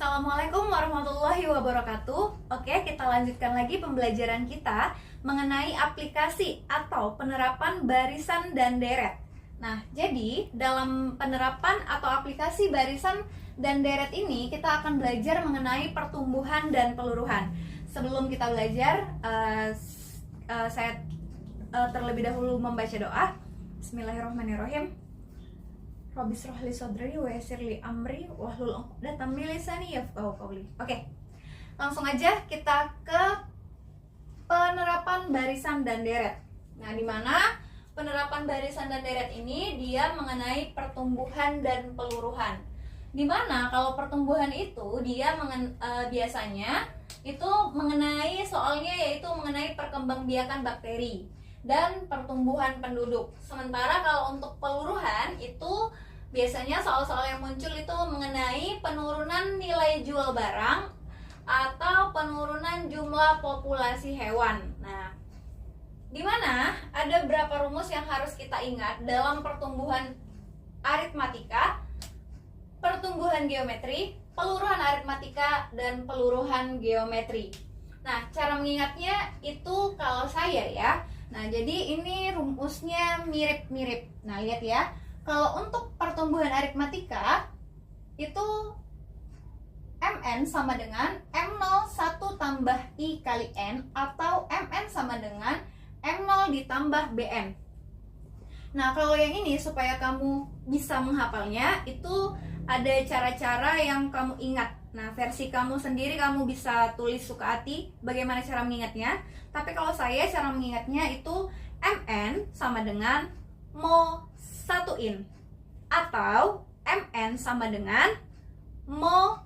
Assalamualaikum warahmatullahi wabarakatuh. Oke, kita lanjutkan lagi pembelajaran kita mengenai aplikasi atau penerapan barisan dan deret. Nah, jadi dalam penerapan atau aplikasi barisan dan deret ini kita akan belajar mengenai pertumbuhan dan peluruhan. Sebelum kita belajar, saya terlebih dahulu membaca doa. Bismillahirrahmanirrahim. Rabbi shrah li sadri wa yassir li amri wahlul 'uqdatam min lisani yafqahu qawli. Oke. Langsung aja kita ke penerapan barisan dan deret. Nah, di mana penerapan barisan dan deret ini dia mengenai pertumbuhan dan peluruhan. Di mana kalau pertumbuhan itu dia biasanya itu mengenai soalnya yaitu mengenai perkembangbiakan bakteri dan pertumbuhan penduduk. Sementara kalau untuk peluruhan itu biasanya soal-soal yang muncul itu mengenai penurunan nilai jual barang atau penurunan jumlah populasi hewan. Nah, di mana ada berapa rumus yang harus kita ingat dalam pertumbuhan aritmatika, pertumbuhan geometri, peluruhan aritmatika, dan peluruhan geometri. Nah, cara mengingatnya itu kalau saya ya. Nah, jadi ini rumusnya mirip-mirip. Nah, lihat ya. Kalau untuk pertumbuhan aritmatika itu Mn sama dengan M01 tambah I kali N atau Mn sama dengan M0 ditambah Bn. Nah, kalau yang ini supaya kamu bisa menghafalnya itu ada cara-cara yang kamu ingat. Nah, versi kamu sendiri kamu bisa tulis suka hati bagaimana cara mengingatnya. Tapi kalau saya cara mengingatnya itu Mn sama dengan Mo 1in atau Mn sama dengan Mo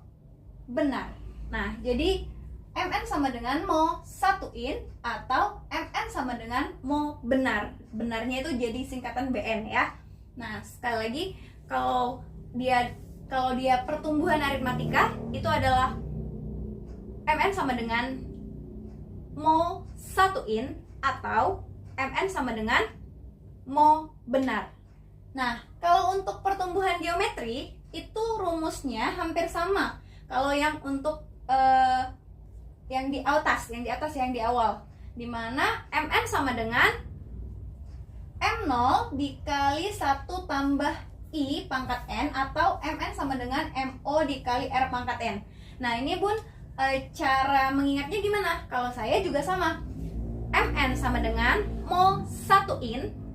benar. Nah, jadi Mn sama dengan Mo 1in atau Mn sama dengan Mo benar. Benarnya itu jadi singkatan Bn ya. Nah, sekali lagi kalau dia pertumbuhan aritmatika itu adalah Mn sama dengan Mo 1in atau Mn sama dengan Mo benar. Nah, kalau untuk pertumbuhan geometri itu rumusnya hampir sama. Kalau yang untuk yang di awal, dimana Mn sama dengan M0 dikali 1 tambah I pangkat N atau Mn sama dengan Mo dikali R pangkat N. Nah, ini Bun, cara mengingatnya gimana? Kalau saya juga sama. Mn sama dengan Mo 1in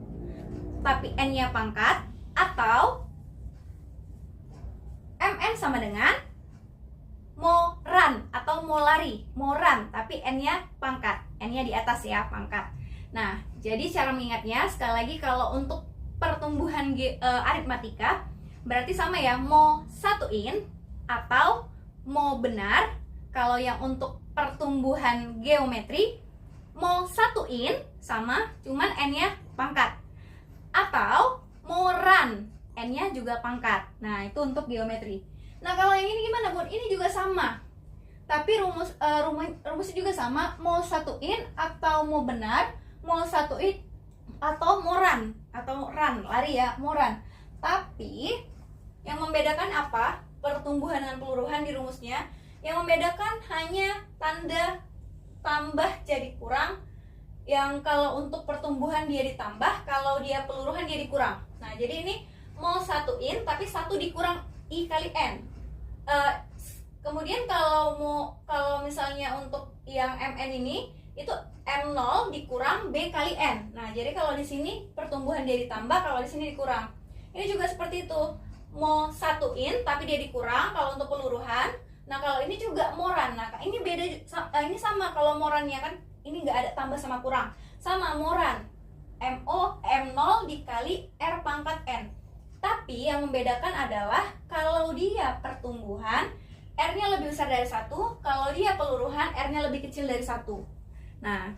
tapi N-nya pangkat, atau Mn sama dengan Moran atau molari, moran tapi N-nya pangkat, N-nya di atas ya, pangkat. Nah, jadi cara mengingatnya sekali lagi kalau untuk pertumbuhan aritmatika berarti sama ya, Mo 1in atau Mo benar. Kalau yang untuk pertumbuhan geometri Mo 1in sama cuman N-nya pangkat, atau Moran, N-nya juga pangkat. Nah, itu untuk geometri. Nah, kalau yang ini gimana, Bun? Ini juga sama. Tapi rumusnya juga sama, Mo 1in atau Mo benar, Mo 1in atau Moran atau ran, lari ya, Moran. Tapi yang membedakan apa? Pertumbuhan dan peluruhan di rumusnya. Yang membedakan hanya tanda tambah jadi kurang. Yang kalau untuk pertumbuhan dia ditambah, kalau dia peluruhan dia dikurang. Nah, jadi ini Mo 1in tapi 1 dikurang I kali N. Kemudian kalau misalnya untuk yang Mn ini itu M0 dikurang B kali N. Nah, jadi kalau di sini pertumbuhan dia ditambah, kalau di sini dikurang. Ini juga seperti itu. Mo 1in tapi dia dikurang kalau untuk peluruhan. Nah, kalau ini juga moran. Nah, ini beda, ini sama kalau morannya kan ini nggak ada tambah sama kurang. Sama moran. M0 dikali R pangkat N. Tapi yang membedakan adalah kalau dia pertumbuhan R-nya lebih besar dari 1, kalau dia peluruhan R-nya lebih kecil dari 1. Nah,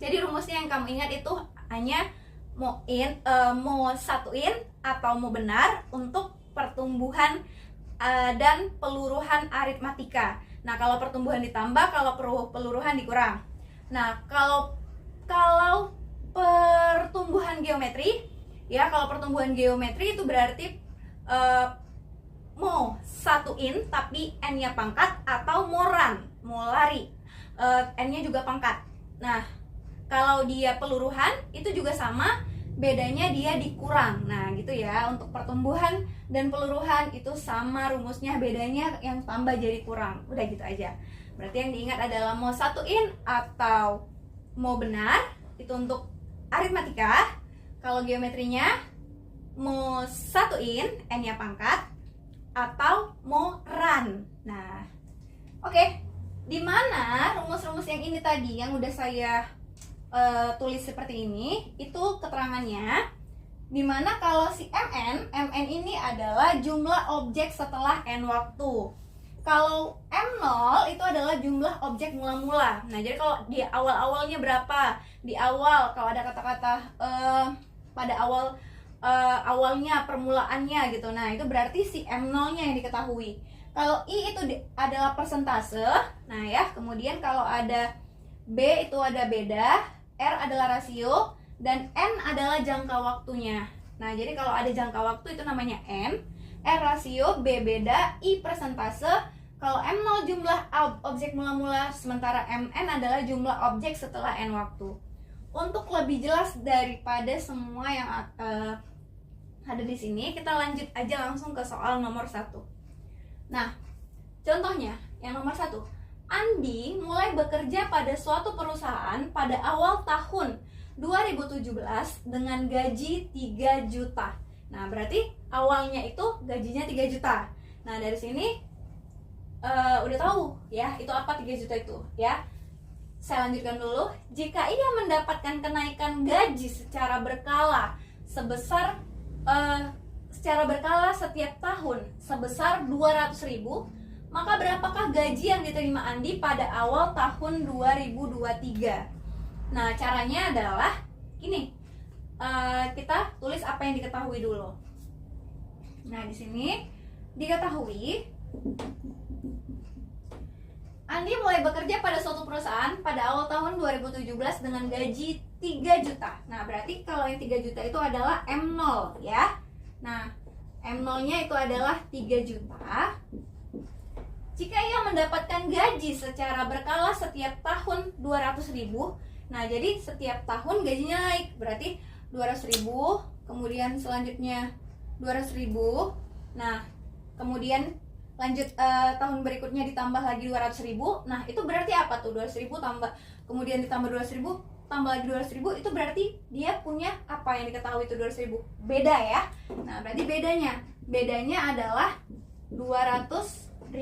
jadi rumusnya yang kamu ingat itu hanya Mo 1in atau Mo benar untuk pertumbuhan dan peluruhan aritmatika. Nah, kalau pertumbuhan ditambah, kalau peluruhan dikurang. Nah, kalau pertumbuhan geometri, ya kalau pertumbuhan geometri itu berarti mau satu in tapi n-nya pangkat, atau mau run, mau lari, n-nya juga pangkat. Nah, kalau dia peluruhan itu juga sama, bedanya dia dikurang. Nah, gitu ya. Untuk pertumbuhan dan peluruhan itu sama rumusnya, bedanya yang tambah jadi kurang. Udah gitu aja. Berarti yang diingat adalah mau satu in atau mau benar, itu untuk aritmatika. Kalau geometrinya mau satu in, n-nya pangkat, atau mau run. Nah, oke. Di mana rumus-rumus yang ini tadi yang udah saya tulis seperti ini, itu keterangannya. Dimana kalau si mn ini adalah jumlah objek setelah n waktu. Kalau m0 itu adalah jumlah objek mula-mula. Nah, jadi kalau di awal-awalnya berapa? Di awal kalau ada kata-kata pada awalnya, permulaannya gitu. Nah, itu berarti si m0-nya yang diketahui. Kalau i itu adalah persentase. Nah ya, kemudian kalau ada b itu ada beda, r adalah rasio, dan n adalah jangka waktunya. Nah, jadi kalau ada jangka waktu itu namanya n, r rasio, b beda, i persentase. Kalau m0 jumlah objek mula-mula, sementara mn adalah jumlah objek setelah n waktu. Untuk lebih jelas daripada semua yang ada di sini, kita lanjut aja langsung ke soal nomor 1. Nah, contohnya yang nomor 1, Andi mulai bekerja pada suatu perusahaan pada awal tahun 2017 dengan gaji 3 juta. Nah, berarti awalnya itu gajinya 3 juta. Nah, dari sini udah tahu ya, itu apa 3 juta itu ya. Saya lanjutkan dulu. Jika ia mendapatkan kenaikan gaji secara berkala setiap tahun sebesar 200.000, maka berapakah gaji yang diterima Andi pada awal tahun 2023? Nah, caranya adalah gini. Kita tulis apa yang diketahui dulu. Nah, di sini diketahui Andi mulai bekerja pada suatu perusahaan pada awal tahun 2017 dengan gaji 3 juta. Nah, berarti kalau yang 3 juta itu adalah M0 ya. Nah, M0-nya itu adalah 3 juta. Jika ia mendapatkan gaji secara berkala setiap tahun 200.000, nah jadi setiap tahun gajinya naik. Berarti 200.000, kemudian selanjutnya 200.000. Nah, kemudian lanjut tahun berikutnya ditambah lagi 200.000. Nah, itu berarti apa tuh? 200.000 tambah, kemudian ditambah 200.000, tambah lagi 200.000, itu berarti dia punya apa yang diketahui itu 200.000? Beda ya. Nah, berarti bedanya adalah 200.000.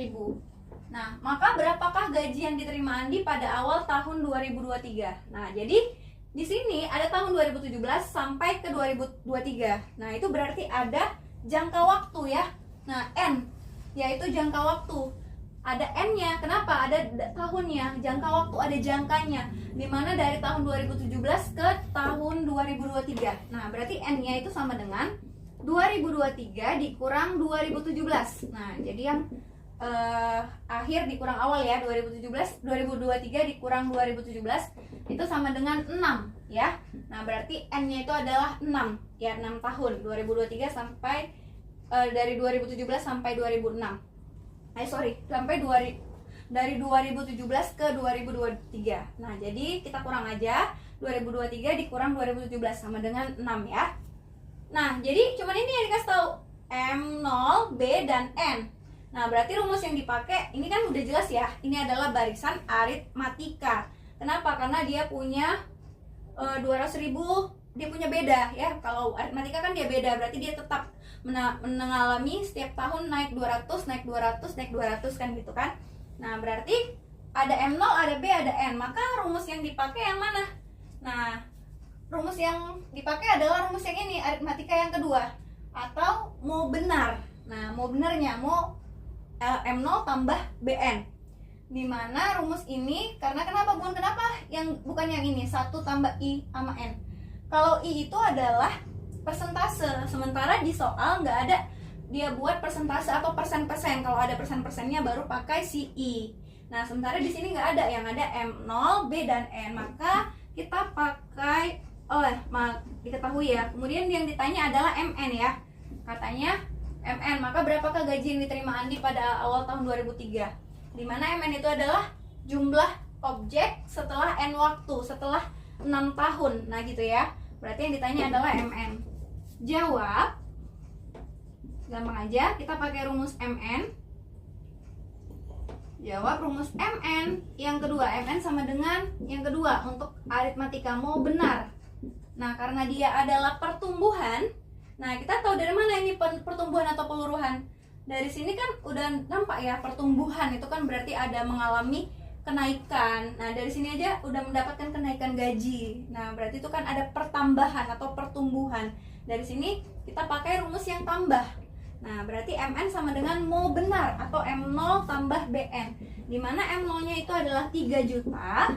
Nah, maka berapakah gaji yang diterima Andi pada awal tahun 2023? Nah, jadi di sini ada tahun 2017 sampai ke 2023. Nah, itu berarti ada jangka waktu ya. Nah, N yaitu jangka waktu. Ada N-nya. Kenapa? Ada tahunnya. Jangka waktu ada jangkanya. Dimana dari tahun 2017 ke tahun 2023. Nah, berarti N-nya itu sama dengan 2023 dikurang 2017. Nah, jadi yang akhir dikurang awal ya, 2023 dikurang 2017 itu sama dengan 6 ya. Nah, berarti N-nya itu adalah 6 ya, 6 tahun 2023 sampai dari 2017 sampai 2006. Dari 2017 ke 2023. Nah, jadi kita kurang aja, 2023 dikurang 2017 sama dengan 6 ya. Nah, jadi cuman ini yang dikasih tahu, M0, B dan N. Nah, berarti rumus yang dipakai ini kan udah jelas ya. Ini adalah barisan aritmatika. Kenapa? Karena dia punya 200.000, dia punya beda ya. Kalau aritmatika kan dia beda, berarti dia tetap mengalami setiap tahun naik 200 kan gitu kan. Nah, berarti ada M0, ada B, ada N. Maka rumus yang dipakai yang mana? Nah, rumus yang dipakai adalah rumus yang ini, aritmatika yang kedua, atau mau benar. Nah, mau benarnya mau M0 tambah BN. Dimana rumus ini, karena kenapa? Bukan yang ini, 1 tambah I sama N. Kalau I itu adalah persentase, sementara di soal nggak ada dia buat persentase atau persen-persen. Kalau ada persen-persennya baru pakai si I. Nah, sementara di sini nggak ada, yang ada M0, B dan N. Maka kita pakai diketahui ya. Kemudian yang ditanya adalah MN ya. Katanya MN. Maka berapakah gaji yang diterima Andi pada awal tahun 2003? Di mana MN itu adalah jumlah objek setelah N waktu, setelah 6 tahun. Nah gitu ya. Berarti yang ditanya adalah MN. Jawab. Gampang aja, kita pakai rumus MN. Jawab rumus MN. Yang kedua, MN sama dengan yang kedua untuk aritmatika mau benar. Nah, karena dia adalah pertumbuhan. Nah, kita tahu dari mana ini pertumbuhan atau peluruhan. Dari sini kan udah nampak ya, pertumbuhan itu kan berarti ada mengalami kenaikan. Nah, dari sini aja udah mendapatkan kenaikan gaji. Nah, berarti itu kan ada pertambahan atau pertumbuhan. Dari sini kita pakai rumus yang tambah. Nah, berarti MN sama dengan mau benar atau M0 tambah BN. Dimana M0-nya itu adalah 3 juta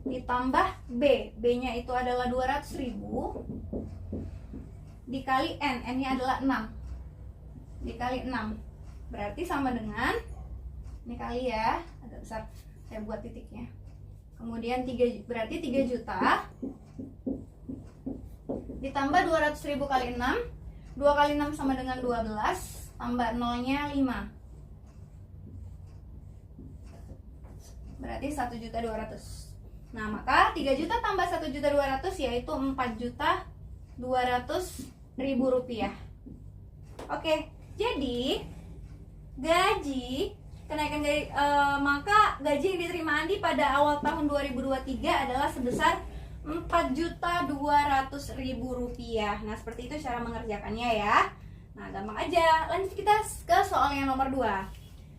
ditambah B. B-nya itu adalah 200.000 dikali N. N-nya adalah 6 dikali 6. Berarti sama dengan, ini kali ya, agak besar, saya buat titiknya. Kemudian 3, berarti 3 juta ditambah 200.000 kali 6. 2 kali 6 sama dengan 12, tambah 0-nya 5. Berarti 1.200.000. Nah, maka 3 juta tambah 1.200.000 yaitu 4.200.000 rupiah. Oke, jadi gaji kenaikan gaji, maka gaji yang diterima Andi pada awal tahun 2023 adalah sebesar 4.200.000 rupiah. Nah, seperti itu cara mengerjakannya ya. Nah, gampang aja. Lanjut kita ke soal yang nomor 2.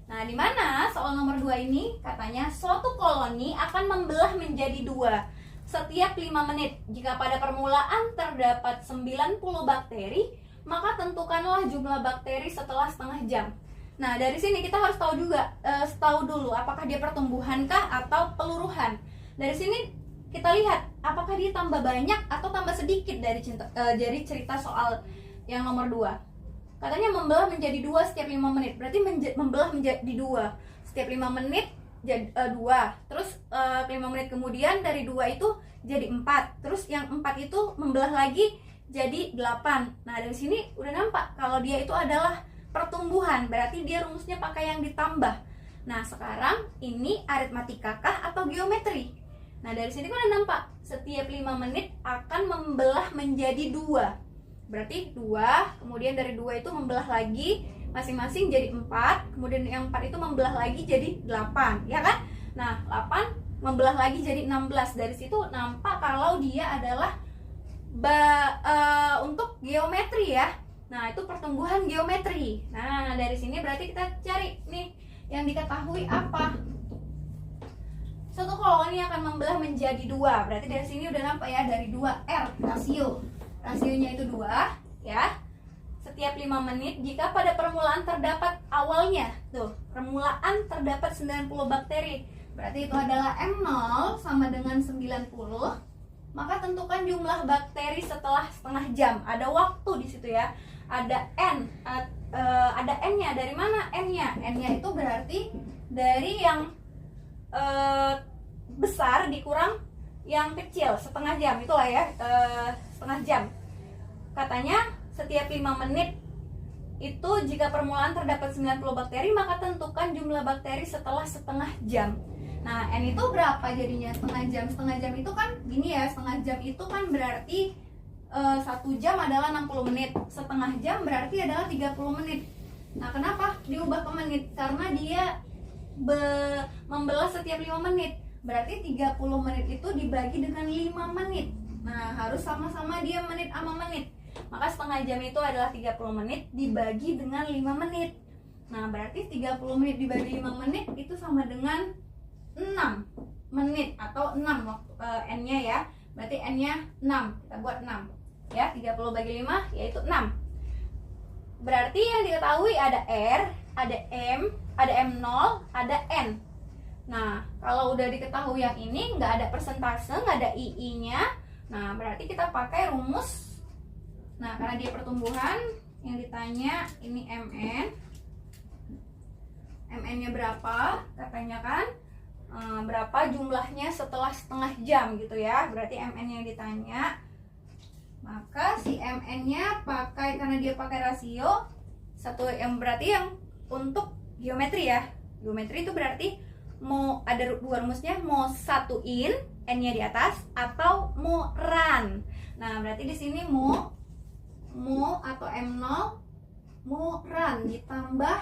Nah, di mana soal nomor 2 ini katanya suatu koloni akan membelah menjadi 2 setiap 5 menit. Jika pada permulaan terdapat 90 bakteri, maka tentukanlah jumlah bakteri setelah setengah jam. Nah, dari sini kita harus tahu juga, tahu dulu apakah dia pertumbuhankah atau peluruhan. Dari sini kita lihat apakah dia tambah banyak atau tambah sedikit dari cerita soal yang nomor 2. Katanya membelah menjadi 2 setiap 5 menit. Berarti membelah menjadi 2 setiap 5 menit jadi 2. Terus 5 menit kemudian dari 2 itu jadi 4. Terus yang 4 itu membelah lagi jadi 8. Nah, dari sini udah nampak kalau dia itu adalah pertumbuhan. Berarti dia rumusnya pakai yang ditambah. Nah, sekarang ini aritmatika kah atau geometri? Nah, dari sini kan udah nampak setiap 5 menit akan membelah menjadi 2. Berarti 2, kemudian dari 2 itu membelah lagi masing-masing jadi 4, kemudian yang 4 itu membelah lagi jadi 8, ya kan? Nah, 8 membelah lagi jadi 16. Dari situ nampak kalau dia adalah untuk geometri ya. Nah, itu pertumbuhan geometri. Nah, dari sini berarti kita cari nih yang diketahui apa? Satu koloni akan membelah menjadi 2. Berarti dari sini udah nampak ya, dari 2R rasio. Rasionya itu 2 ya. Setiap 5 menit jika pada permulaan terdapat awalnya tuh, permulaan terdapat 90 bakteri. Berarti itu adalah M0 sama dengan 90. Maka tentukan jumlah bakteri setelah setengah jam. Ada waktu di situ ya. Ada N, ada N-nya. Dari mana N-nya? N-nya itu berarti dari yang besar dikurang yang kecil, setengah jam. Itulah ya, setengah jam. Katanya setiap 5 menit itu jika permulaan terdapat 90 bakteri, maka tentukan jumlah bakteri setelah setengah jam. Nah, N itu berapa jadinya setengah jam? Setengah jam itu kan gini ya, setengah jam itu kan berarti 1 jam adalah 60 menit. Setengah jam berarti adalah 30 menit. Nah, kenapa diubah ke menit? Karena dia membelah setiap 5 menit. Berarti 30 menit itu dibagi dengan 5 menit. Nah, harus sama-sama dia menit sama menit. Maka setengah jam itu adalah 30 menit dibagi dengan 5 menit. Nah, berarti 30 menit dibagi 5 menit itu sama dengan 6 menit atau 6 waktu N-nya ya. Berarti N-nya 6. Kita buat 6. Ya, 30 bagi 5 yaitu 6. Berarti yang diketahui ada R, ada M, ada M0, ada N. Nah, kalau udah diketahui yang ini, nggak ada persentase, nggak ada II-nya. Nah, berarti kita pakai rumus. Nah, karena dia pertumbuhan, yang ditanya ini MN. MN-nya berapa? Katanya kan berapa jumlahnya setelah setengah jam gitu ya. Berarti MN yang ditanya Maka si MN-nya karena dia pakai rasio satu, yang berarti yang untuk geometri ya. Geometri itu berarti mau ada dua rumusnya, mau satuin N-nya di atas atau mau run. Nah, berarti di sini mau atau M0 mau run ditambah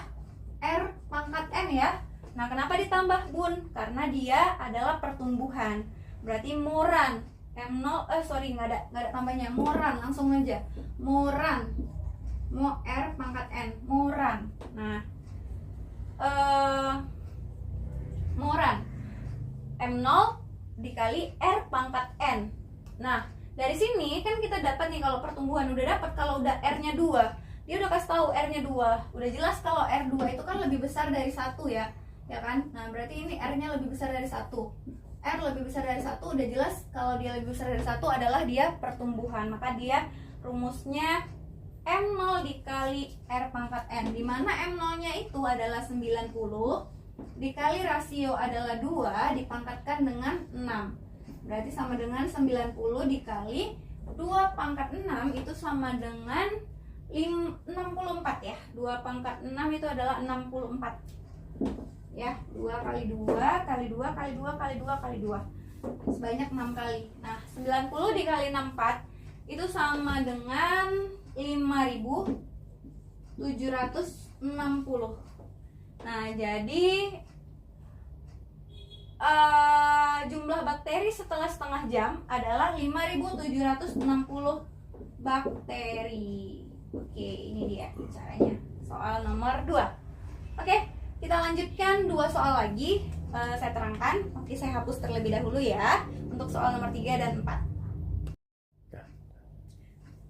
R pangkat N ya. Nah, kenapa ditambah, Bun? Karena dia adalah pertumbuhan. Berarti mau run M0 nggak ada tambahnya, mau run langsung aja. Mau run, mau R pangkat N, mau run. Nah, mau run M0 dikali R pangkat N. Nah, dari sini kan kita dapat nih, kalau pertumbuhan udah dapat, kalau udah R-nya 2, dia udah kasih tahu R-nya 2. Udah jelas kalau R2 itu kan lebih besar dari 1 ya. Ya kan? Nah, berarti ini R-nya lebih besar dari 1. R lebih besar dari 1, udah jelas kalau dia lebih besar dari 1 adalah dia pertumbuhan. Maka dia rumusnya M0 dikali R pangkat N, dimana M0-nya itu adalah 90 dikali rasio adalah 2 dipangkatkan dengan 6. Berarti sama dengan 90 dikali 2 pangkat 6 itu sama dengan 64 ya. 2 pangkat 6 itu adalah 64 ya. 2 kali 2 kali 2 kali 2 kali 2 kali 2 sebanyak 6 kali. Nah, 90 dikali 64 itu sama dengan 5.760. Nah, jadi jumlah bakteri setelah setengah jam adalah 5.760 bakteri. Oke, ini dia caranya. Soal nomor 2. Oke, kita lanjutkan 2 soal lagi. Saya terangkan. Oke, saya hapus terlebih dahulu ya untuk soal nomor 3 dan 4.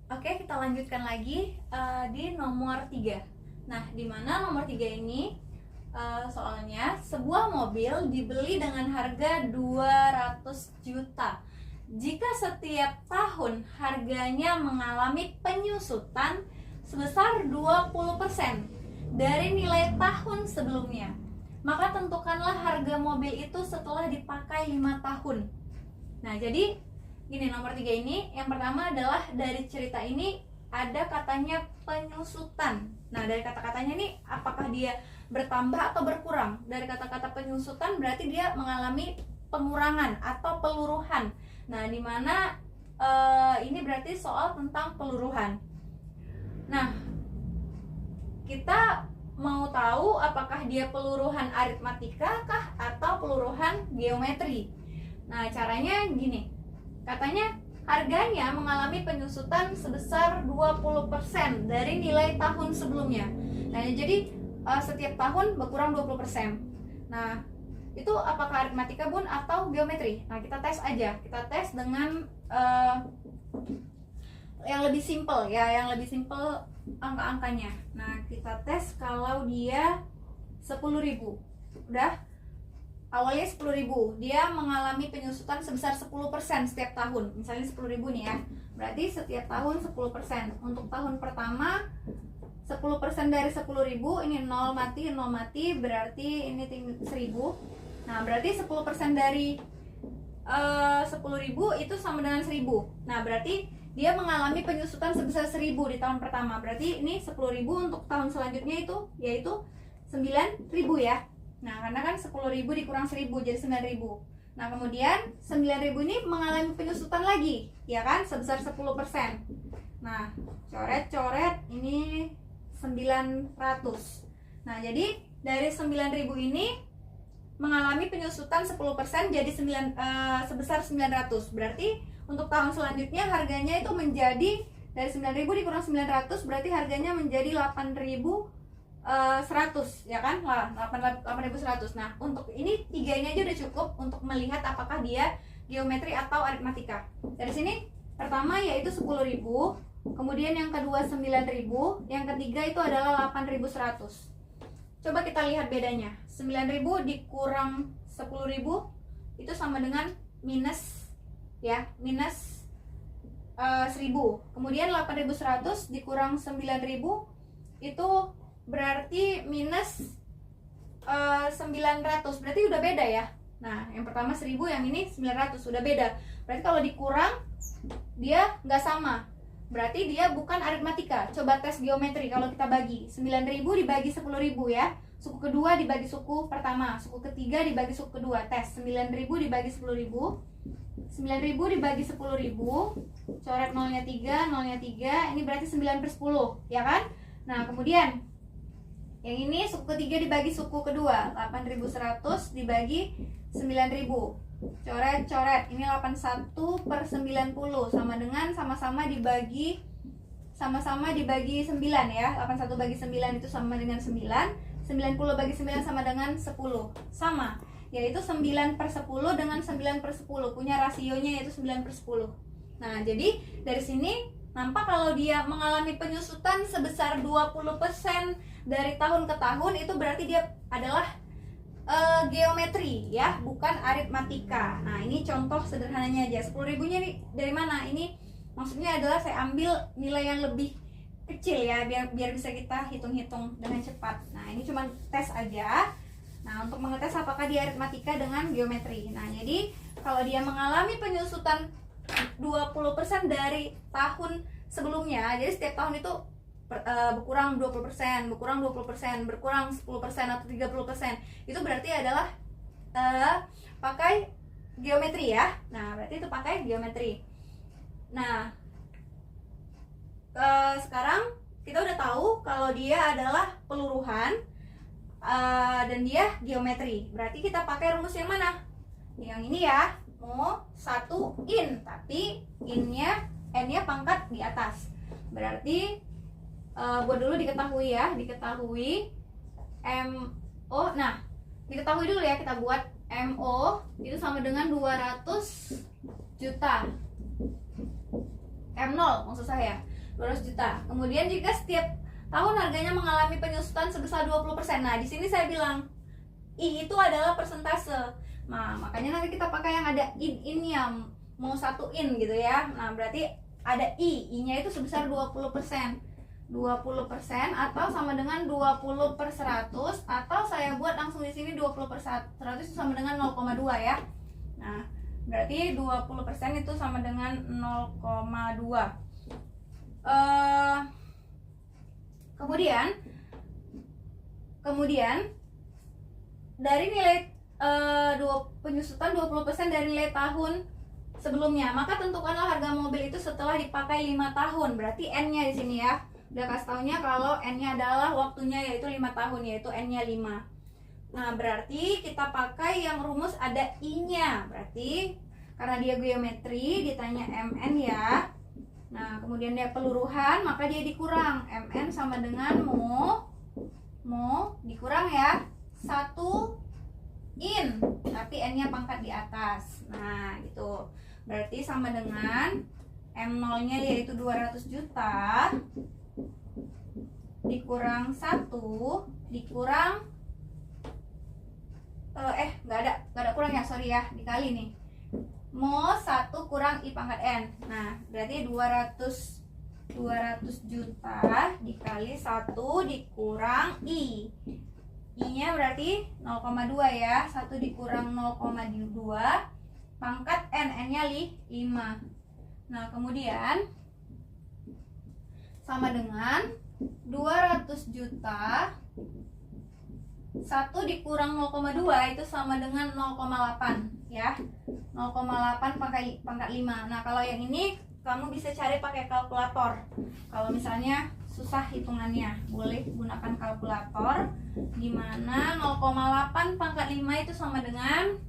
Oke, kita lanjutkan lagi di nomor 3. Nah, di mana nomor 3 ini soalnya sebuah mobil dibeli dengan harga 200 juta. Jika setiap tahun harganya mengalami penyusutan sebesar 20% dari nilai tahun sebelumnya, maka tentukanlah harga mobil itu setelah dipakai 5 tahun. Nah, jadi gini, nomor 3 ini yang pertama adalah dari cerita ini ada katanya penyusutan. Nah, dari kata-katanya ini apakah dia bertambah atau berkurang? Dari kata-kata penyusutan berarti dia mengalami pengurangan atau peluruhan. Nah, dimana ini berarti soal tentang peluruhan. Nah, kita mau tahu apakah dia peluruhan aritmatika kah atau peluruhan geometri. Nah, caranya gini. Katanya harganya mengalami penyusutan sebesar 20% dari nilai tahun sebelumnya. Nah, jadi setiap tahun berkurang 20%. Nah, itu apakah aritmatika, Bun, atau geometri? Nah, kita tes aja. Kita tes dengan yang lebih simple ya, yang lebih simple angka-angkanya. Nah, kita tes kalau dia 10.000. Udah awalnya 10.000, dia mengalami penyusutan sebesar 10% setiap tahun. Misalnya 10.000 nih ya. Berarti setiap tahun 10%. Untuk tahun pertama 10% dari 10.000, ini 0 mati, berarti ini 1.000. Nah, berarti 10% dari 10.000 itu sama dengan 1.000. Nah, berarti dia mengalami penyusutan sebesar 1.000 di tahun pertama. Berarti ini 10.000 untuk tahun selanjutnya itu yaitu 9.000 ya. Nah, karena kan 10.000 dikurang 1.000 jadi 9.000. Nah, kemudian 9.000 ini mengalami penyusutan lagi, ya kan, sebesar 10%. Nah, coret-coret ini 900. Nah, jadi dari 9.000 ini mengalami penyusutan 10% jadi sebesar 900. Berarti untuk tahun selanjutnya harganya itu menjadi dari 9.000 dikurang 900, berarti harganya menjadi 8.100 ya kan, 8.100. Nah, untuk ini 3 ini aja udah cukup untuk melihat apakah dia geometri atau aritmatika. Dari sini pertama yaitu 10.000, kemudian yang kedua 9.000, yang ketiga itu adalah 8.100. Coba kita lihat bedanya. 9.000 dikurang 10.000 itu sama dengan minus ya, minus 1.000. Kemudian 8.100 dikurang 9.000 itu berarti minus 900. Berarti udah beda ya. Nah, yang pertama 1.000, yang ini 900, udah beda. Berarti kalau dikurang dia nggak sama. berarti dia bukan aritmatika. Coba tes geometri kalau kita bagi 9.000 dibagi 10.000 ya. Suku kedua dibagi suku pertama, suku ketiga dibagi suku kedua. Tes 9.000 dibagi 10.000. 9.000 dibagi 10.000. Coret nolnya 3, ini berarti 9/10, ya kan? Nah, kemudian yang ini suku ketiga dibagi suku kedua, 8.100 dibagi 9.000. Coret, ini 81/90 sama dengan sama-sama dibagi 9 ya. 81 bagi 9 itu sama dengan 9. 90 bagi 9 sama dengan 10. Sama, yaitu 9/10 dengan 9/10. Punya rasionya yaitu 9/10. Nah, jadi dari sini nampak kalau dia mengalami penyusutan sebesar 20% dari tahun ke tahun, itu berarti dia adalah geometri ya, bukan aritmatika. Nah, ini contoh sederhananya aja. 10.000-nya nih dari mana? Ini maksudnya adalah saya ambil nilai yang lebih kecil ya, biar bisa kita hitung-hitung dengan cepat. Nah, ini cuma tes aja. Nah, untuk mengetes apakah dia aritmatika dengan geometri. Nah, jadi kalau dia mengalami penyusutan 20% dari tahun sebelumnya, jadi setiap tahun itu berkurang 20%, berkurang 20%, berkurang 10% atau 30%, itu berarti adalah pakai geometri ya. Nah, berarti itu pakai geometri. Nah, sekarang kita udah tahu kalau dia adalah peluruhan dan dia geometri. Berarti kita pakai rumus yang mana? Yang ini ya, mau 1 in, tapi n-nya pangkat di atas. Berarti buat dulu diketahui ya, diketahui MO. Nah, diketahui dulu ya, kita buat MO itu sama dengan 200 juta. M0 maksud saya, 200 juta. Kemudian jika setiap tahun harganya mengalami penyusutan sebesar 20%. Nah, di sini saya bilang I itu adalah persentase. Nah, makanya nanti kita pakai yang ada in-nya, mau 1 in gitu ya. Nah, berarti ada I-nya itu sebesar 20%. 20% atau sama dengan 20/100, atau saya buat langsung di sini 20/100 itu sama dengan 0,2 ya. Nah, berarti 20% itu sama dengan 0,2. Kemudian dari nilai penyusutan 20% dari nilai tahun sebelumnya, maka tentukanlah harga mobil itu setelah dipakai 5 tahun. Berarti N-nya di sini ya. Udah kasih taunya kalau N-nya adalah waktunya yaitu 5 tahun, yaitu N-nya 5. Nah, berarti kita pakai yang rumus ada I-nya. Berarti karena dia geometri ditanya MN ya. Nah, kemudian dia peluruhan, maka dia dikurang. MN sama dengan mo dikurang ya 1 in, tapi N-nya pangkat di atas. Nah, gitu. Berarti sama dengan M0-nya yaitu 200 juta dikurang 1 dikurang nggak ada kurang ya, sorry ya, dikali nih. Mo 1 kurang I pangkat N. Nah, berarti 200 juta dikali 1 dikurang I. I-nya berarti 0,2 ya. 1 dikurang 0,2 pangkat N. N-nya 5. Nah, kemudian sama dengan 200 juta 1 dikurang 0,2 itu sama dengan 0,8 ya. 0,8 pangkat 5. Nah, kalau yang ini kamu bisa cari pakai kalkulator. Kalau misalnya susah hitungannya, boleh gunakan kalkulator, di mana 0,8 pangkat 5 itu sama dengan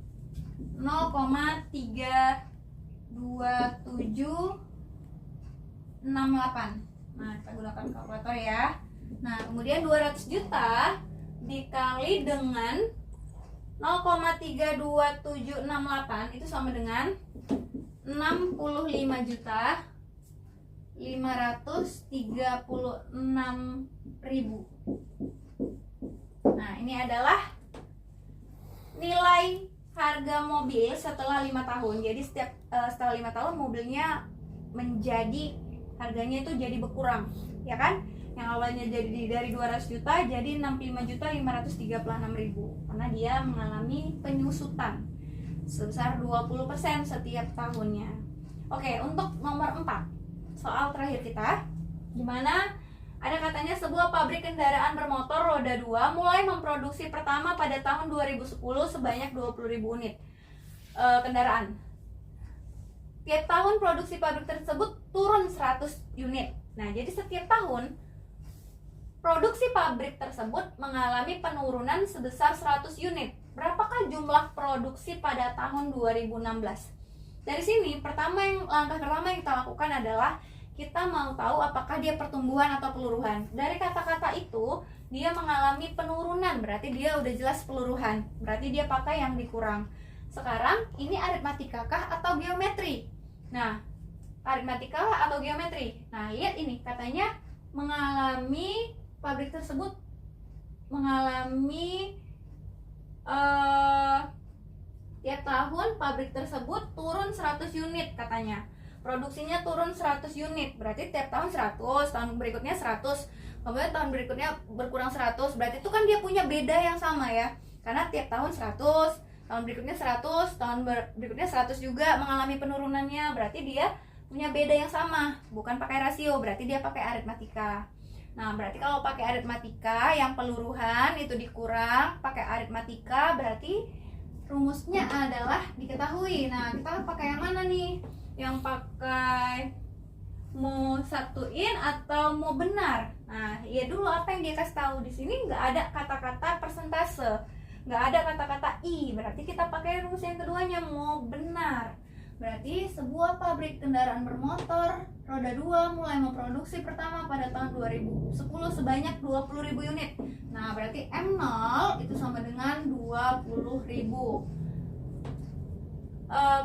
0,32768. Nah, kita gunakan kalkulator ya. Nah, kemudian 200 juta dikali dengan 0,32768 itu sama dengan 65.536.000. Nah, ini adalah nilai harga mobil setelah 5 tahun. Jadi setelah 5 tahun mobilnya menjadi harganya itu jadi berkurang, ya kan? Yang awalnya jadi dari 200 juta jadi 65.536.000 karena dia mengalami penyusutan sebesar 20% setiap tahunnya. Oke, untuk nomor 4. soal terakhir kita, dimana ada katanya sebuah pabrik kendaraan bermotor roda 2 mulai memproduksi pertama pada tahun 2010 sebanyak 20.000 unit kendaraan. Tiap tahun produksi pabrik tersebut turun 100 unit. Nah, jadi setiap tahun produksi pabrik tersebut mengalami penurunan sebesar 100 unit. Berapakah jumlah produksi pada tahun 2016? Dari sini, langkah pertama yang kita lakukan adalah kita mau tahu apakah dia pertumbuhan atau peluruhan. Dari kata-kata itu, dia mengalami penurunan, berarti dia udah jelas peluruhan. Berarti dia pakai yang dikurang. Sekarang, ini aritmatika kah atau geometri? Nah, aritmatika atau geometri? Nah, lihat ini, katanya pabrik tersebut mengalami tiap tahun pabrik tersebut turun 100 unit katanya. Produksinya turun 100 unit, berarti tiap tahun 100, tahun berikutnya 100, kemudian tahun berikutnya berkurang 100, berarti itu kan dia punya beda yang sama ya. Karena tiap tahun 100, tahun berikutnya 100, tahun berikutnya 100 juga mengalami penurunannya, berarti dia punya beda yang sama, bukan pakai rasio, berarti dia pakai aritmatika. Nah, berarti kalau pakai aritmatika yang peluruhan itu dikurang, pakai aritmatika berarti rumusnya adalah diketahui. Nah, kita pakai yang mana nih? Yang pakai mau satuin atau mau benar? Nah, ya dulu apa yang dia kasih tahu di sini nggak ada kata-kata persentase, nggak ada kata-kata i, berarti kita pakai rumus yang keduanya mau benar. Berarti sebuah pabrik kendaraan bermotor roda 2 mulai memproduksi pertama pada tahun 2010 sebanyak 20.000 unit. Nah, berarti M0 itu sama dengan 20.000.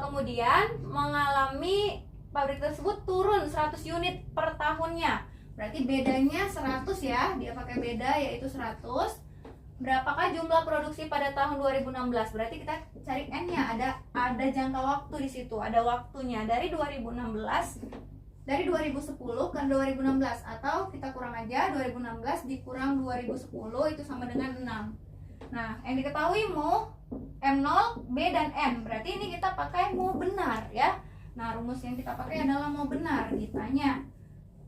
Kemudian mengalami pabrik tersebut turun 100 unit per tahunnya. Berarti bedanya 100 ya, dia pakai beda yaitu 100. Berapakah jumlah produksi pada tahun 2016? Berarti kita cari N-nya, ada jangka waktu di situ, ada waktunya dari 2016 dari 2010 ke 2016, atau kita kurang aja 2016 dikurang 2010 itu sama dengan 6. Nah, yang diketahui mu M0, B dan N. Berarti ini kita pakai mu benar ya. Nah, rumus yang kita pakai adalah mu benar. Ditanya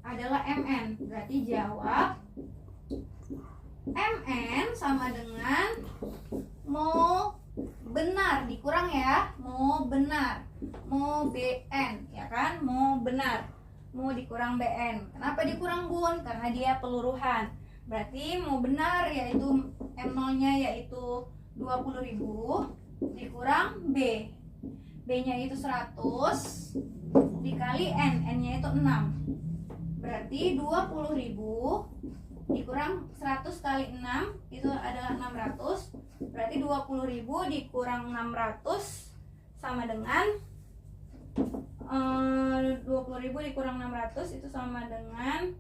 adalah MN. Berarti jawab MN sama dengan mu benar dikurang ya, mu benar, mu BN ya kan, mu benar, mu dikurang BN. Kenapa dikurang bun? Karena dia peluruhan. Berarti mu benar yaitu M0 nya yaitu 20.000 dikurang B, B nya itu 100 dikali N, N nya itu 6. Berarti 20.000 dikurang 100 kali 6 itu adalah 600. Berarti 20.000 dikurang 600 sama dengan 20.000 dikurang 600 itu sama dengan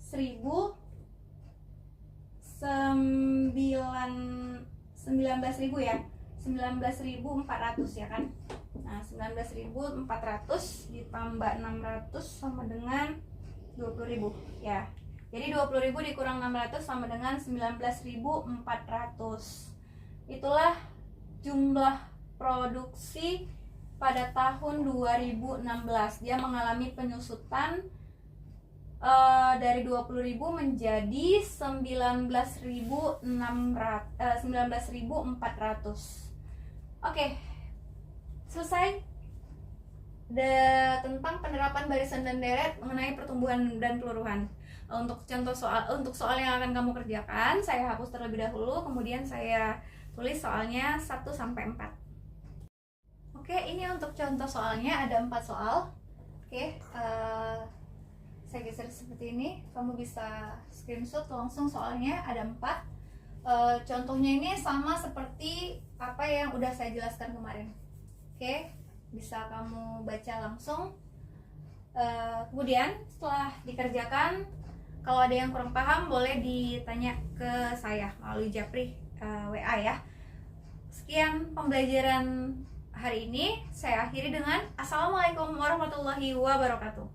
19.000 ya, 19.400 ya kan. Nah, 19.400 ditambah 600 sama dengan 20.000 ya. Jadi 20.000 dikurang 600 sama dengan 19.400. Itulah jumlah produksi pada tahun 2016. Dia mengalami penyusutan dari 20.000 menjadi 19.400. Oke. Selesai tentang penerapan barisan dan deret mengenai pertumbuhan dan peluruhan. Untuk soal yang akan kamu kerjakan, saya hapus terlebih dahulu, kemudian saya tulis soalnya 1 sampai 4. Oke, ini untuk contoh soalnya ada 4 soal. Oke, saya geser seperti ini, kamu bisa screenshot langsung soalnya ada 4. Contohnya ini sama seperti apa yang udah saya jelaskan kemarin. Oke, bisa kamu baca langsung. Kemudian setelah dikerjakan, kalau ada yang kurang paham boleh ditanya ke saya melalui Japri WA ya. Sekian pembelajaran hari ini, saya akhiri dengan Assalamualaikum warahmatullahi wabarakatuh.